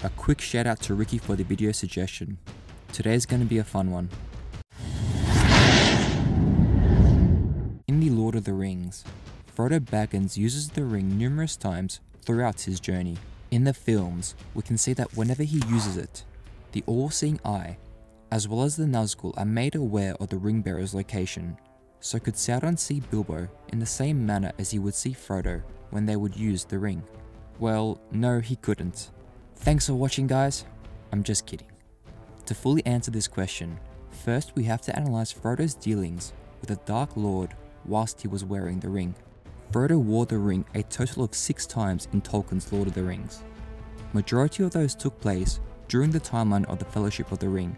A quick shout out to Ricky for the video suggestion. Today's going to be a fun one. In The Lord of the Rings, Frodo Baggins uses the ring numerous times throughout his journey. In the films, we can see that whenever he uses it, the all-seeing eye, as well as the Nazgul, are made aware of the ring bearer's location. So could Sauron see Bilbo in the same manner as he would see Frodo when they would use the ring? Well, no, he couldn't. Thanks for watching, guys. I'm just kidding. To fully answer this question, first we have to analyze Frodo's dealings with the Dark Lord whilst he was wearing the ring. Frodo wore the ring a total of 6 times in Tolkien's Lord of the Rings. Majority of those took place during the timeline of the Fellowship of the Ring.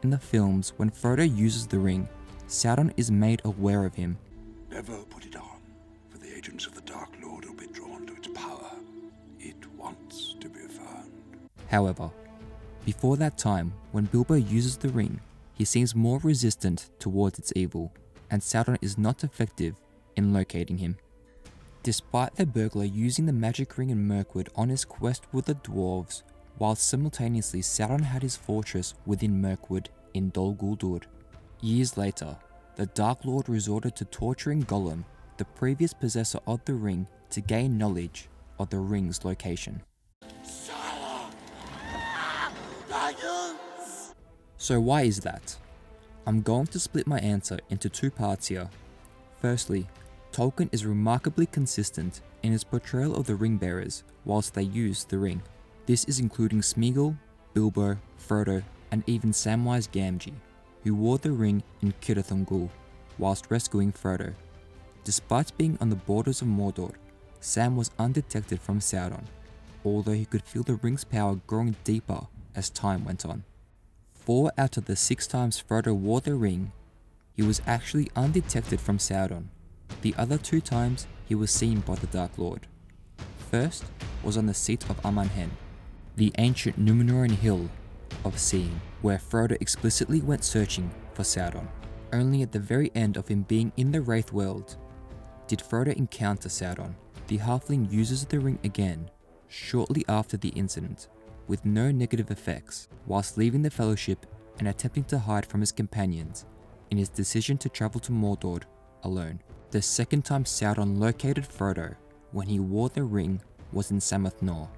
In the films, when Frodo uses the ring, Sauron is made aware of him. Never put it on, for the agents of the Dark Lord will be drawn to its power. It wants to be found. However, before that time, when Bilbo uses the ring, he seems more resistant towards its evil, and Sauron is not effective in locating him. Despite the burglar using the magic ring in Mirkwood on his quest with the dwarves, while simultaneously Sauron had his fortress within Mirkwood in Dol Guldur. Years later, the Dark Lord resorted to torturing Gollum, the previous possessor of the ring, to gain knowledge of the ring's location. So why is that? I'm going to split my answer into 2 parts here. Firstly, Tolkien is remarkably consistent in his portrayal of the ring bearers whilst they use the ring. This is including Smeagol, Bilbo, Frodo, and even Samwise Gamgee, who wore the ring in Cirith Ungol whilst rescuing Frodo. Despite being on the borders of Mordor, Sam was undetected from Sauron, although he could feel the ring's power growing deeper as time went on. 4 out of the 6 times Frodo wore the ring, he was actually undetected from Sauron. The other 2 times he was seen by the Dark Lord. First was on the seat of Aman-Hen, the ancient Numenorean hill of seeing, where Frodo explicitly went searching for Sauron. Only at the very end of him being in the Wraith-World did Frodo encounter Sauron. The halfling uses the ring again shortly after the incident, with no negative effects, whilst leaving the Fellowship and attempting to hide from his companions in his decision to travel to Mordor alone. The second time Sauron located Frodo when he wore the ring was in Sammath Naur,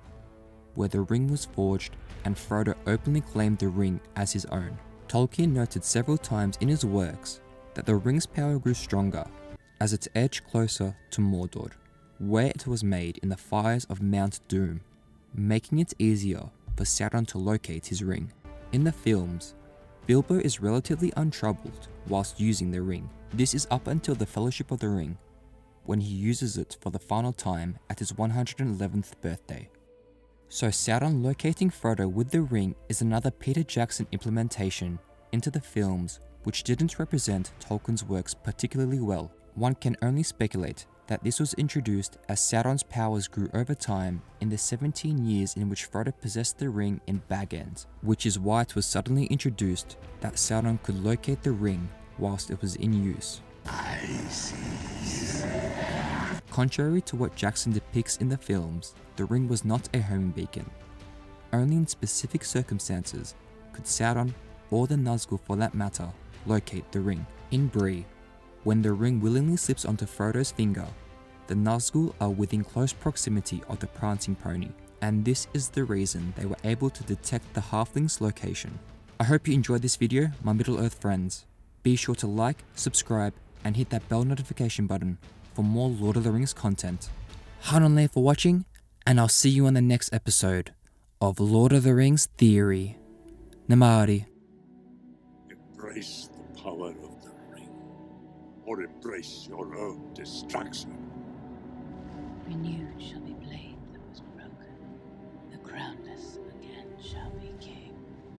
where the ring was forged and Frodo openly claimed the ring as his own. Tolkien noted several times in his works that the ring's power grew stronger as it edged closer to Mordor, where it was made in the fires of Mount Doom, making it easier for Sauron to locate his ring. In the films, Bilbo is relatively untroubled whilst using the ring. This is up until the Fellowship of the Ring, when he uses it for the final time at his 111th birthday. So Sauron locating Frodo with the ring is another Peter Jackson implementation into the films which didn't represent Tolkien's works particularly well. One can only speculate that this was introduced as Sauron's powers grew over time in the 17 years in which Frodo possessed the ring in Bag End, which is why it was suddenly introduced that Sauron could locate the ring whilst it was in use. I see. Contrary to what Jackson depicts in the films, the ring was not a homing beacon. Only in specific circumstances could Sauron, or the Nazgul for that matter, locate the ring. In Bree, when the ring willingly slips onto Frodo's finger, the Nazgul are within close proximity of the prancing pony, and this is the reason they were able to detect the halfling's location. I hope you enjoyed this video, my Middle-earth friends. Be sure to like, subscribe, and hit that bell notification button for more Lord of the Rings content. Hanonle for watching, and I'll see you on the next episode of Lord of the Rings Theory. Namari. Embrace the power of the ring, or embrace your own destruction. Renewed shall be